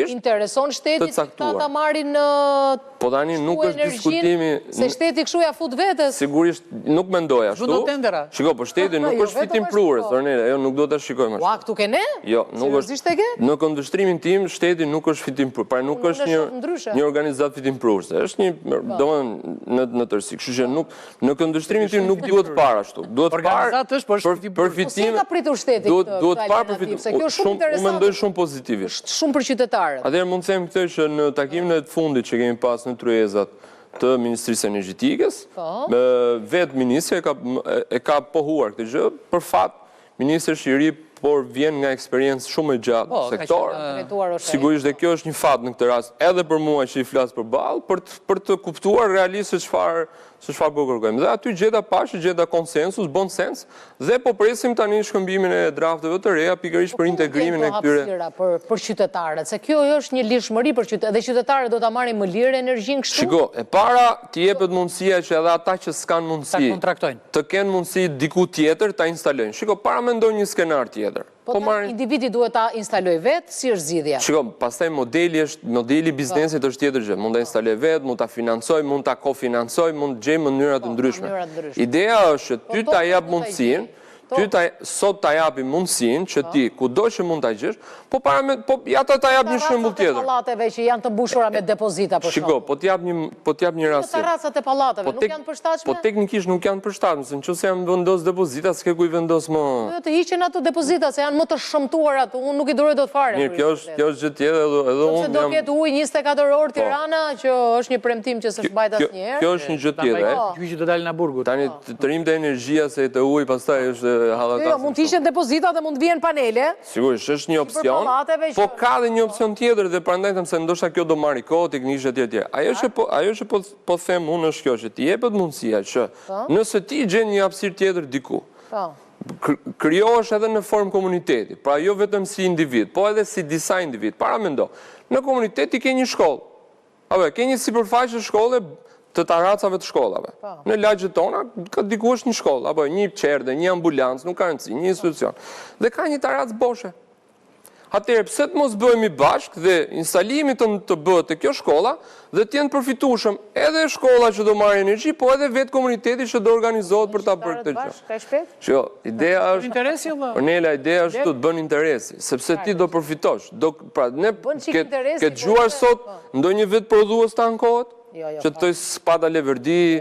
kushtetshmërisht intereson shtetit ta marrin po tani nuk është diskutimi se shteti kështu ja fut vetes. Sigurisht nuk mendoj ashtu. Shiko, po shteti nuk është fitim prurës, Ornela, jo nuk do ta shikojmë ashtu. Ua, këtu ke ne? Jo, nuk është. Në këndvështrimin tim shteti nuk është fitim prurës, pra nuk është një organizatë fitim prurës. Është një, domethënë në tërësi. Kështu që nuk në këndvështrimin tim nuk duhet parë ashtu. Duhet parë për fitim. Duhet parë për fitim. Unë mendoj shumë pozitivisht. Shumë për qytetarët. Atëherë mund të them këtë që në takimin e fundit që kemi pas në Tryezat të Ministrisë Energjetikës, vetë ministri e ka pohuar këtë gjë, për fat ministri është i ri, por vjen nga eksperiencë shumë e gjatë në sektor. Sigurisht dhe kjo është një fat në këtë rast, edhe për mua që i flas përballë, për të kuptuar realisht se çfarë po kërkojmë. Dhe aty gjeta pashë, gjeta konsensus, bon sens, dhe po presim tani shkëmbimin e drafteve të reja pikërisht për integrimin e këtyre. Për qytetarët, se kjo është një lirshmëri për qytetarët, dhe qytetarët do ta marrin më lirë energjinë kështu. Shiko, e para t'i jepet mundësia që edhe ata që s'kan mundësi të kenë mundësi diku tjetër ta instalojnë. Shiko, para mendoj një skenar tjetër. Po individi duhet ta instaloj vetë, si është zgjidhja? Shiko, pastaj modeli biznesit është tjetër gjë. Mund ta instaloj vetë, mund ta financoj, mund ta kofinancoj, mund të gjejmë mënyra të ndryshme. Ideja është që ty ta jap mundësinë, sot ta japi mundësinë që ti kudo që mund ta gjesh, po ja ta jap një shembull tjetër. Pallateve që janë të mbushura me depozita për shkak. Shiko, po t'jap një rast. Terracat e pallateve nuk janë përshtatshme? Po teknikisht nuk janë përshtatshme, se nëse janë vendos depozita, s'ke ku i vendos më. Jo, të hiqen ato depozita se janë më të shëmtuara, unë nuk i duroj dot fare. Mirë, kjo është gjë tjetër, edhe unë do ketë ujë 24 orë Tirana, që është një premtim që s'është mbajtur asnjëherë. Kjo është një gjë tjetër, Gjyqi do dalë në Burgut. Tani tërimit e energjia se të ujë pastaj është Jo, mund të ishin depozita dhe mund të vjen panele. Sigurisht, është një opsion, po ka dhe një opsion tjetër dhe prandaj them se ndoshta kjo do marrë kohë teknikisht etj. Ajo që po them unë është kjo që ti jepet mundësia që nëse ti gjen një hapësirë tjetër diku, krijohesh edhe në formë komuniteti, pra jo vetëm si individ, po edhe si disa individ. Para mendo, në komunitet ti ke një shkollë. Apo ke një sipërfaqe shkolle të taracave të shkollave. Në lagjet tona, ka diku është një shkollë, apo një qerde, një ambulancë, nuk ka rëndësi, një institucion. Dhe ka një taracë boshe. Atëherë, pse të mos bëhemi bashkë dhe instalimi të bëhet të kjo shkolla dhe të jenë përfitueshëm edhe shkolla që do marrë energji, po edhe vetë komuniteti që do organizohet për ta bërë këtë gjë. Shiko, ideja është, Ornela, ideja është të bën interesi, sepse ti do përfitosh. Pra, ne ke dëgjuar sot ndonjë vetë prodhues të ankohet? Që të thoj Spada Leverdi,